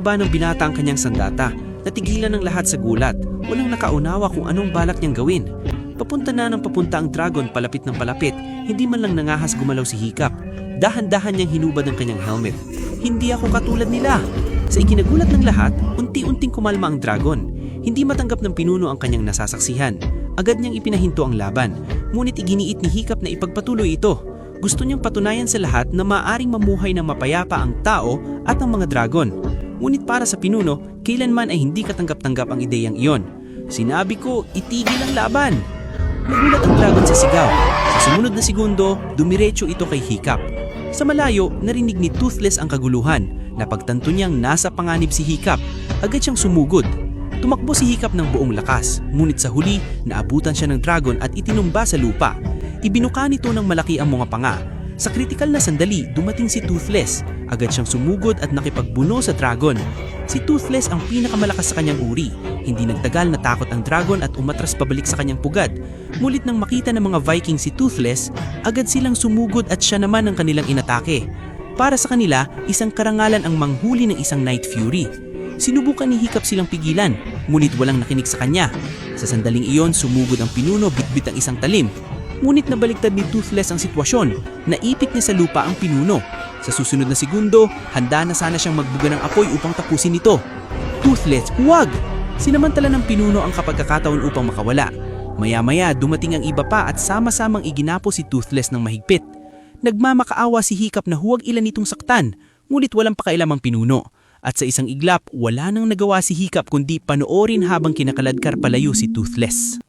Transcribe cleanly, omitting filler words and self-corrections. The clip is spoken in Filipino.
Ibinaba ng binata ang kanyang sandata. Natigilan ng lahat sa gulat. Walang nakaunawa kung anong balak niyang gawin. Papunta na ng papunta ang dragon palapit ng palapit. Hindi man lang nangahas gumalaw si Hiccup. Dahan-dahan niyang hinubad ang kanyang helmet. Hindi ako katulad nila. Sa ikinagulat ng lahat, unti-unting kumalma ang dragon. Hindi matanggap ng pinuno ang kanyang nasasaksihan. Agad niyang ipinahinto ang laban. Ngunit iginiit ni Hiccup na ipagpatuloy ito. Gusto niyang patunayan sa lahat na maaaring mamuhay ng mapayapa ang tao at ang mga dragon. Ngunit para sa pinuno, kailanman ay hindi katanggap-tanggap ang ideyang iyon. Sinabi ko, itigil ang laban! Nagulat ang dragon sa sigaw. Sa sumunod na segundo, dumiretso ito kay Hiccup. Sa malayo, narinig ni Toothless ang kaguluhan. Napagtanto niyang nasa panganib si Hiccup. Agad siyang sumugod. Tumakbo si Hiccup ng buong lakas, ngunit sa huli, naabutan siya ng dragon at itinumba sa lupa. Ibinuka nito ng malaki ang mga panga. Sa kritikal na sandali, dumating si Toothless. Agad siyang sumugod at nakipagbuno sa dragon. Si Toothless ang pinakamalakas sa kanyang uri. Hindi nagtagal natakot ang dragon at umatras pabalik sa kanyang pugad. Ngunit nang makita ng mga Viking si Toothless, agad silang sumugod at siya naman ang kanilang inatake. Para sa kanila, isang karangalan ang manghuli ng isang Night Fury. Sinubukan ni Hiccup silang pigilan, ngunit walang nakinig sa kanya. Sa sandaling iyon, sumugod ang pinuno bitbit ang isang talim. Ngunit nabaliktad ni Toothless ang sitwasyon. Naipit niya sa lupa ang pinuno. Sa susunod na segundo, handa na sana siyang magbuga ng apoy upang tapusin ito. Toothless, huwag! Sinamantala ng pinuno ang kapagkakataon upang makawala. Maya-maya, dumating ang iba pa at sama-samang iginapo si Toothless ng mahigpit. Nagmamakaawa si Hiccup na huwag ilan itong saktan, ngunit walang pakailam ang pinuno. At sa isang iglap, wala nang nagawa si Hiccup kundi panoorin habang kinakaladkar palayo si Toothless.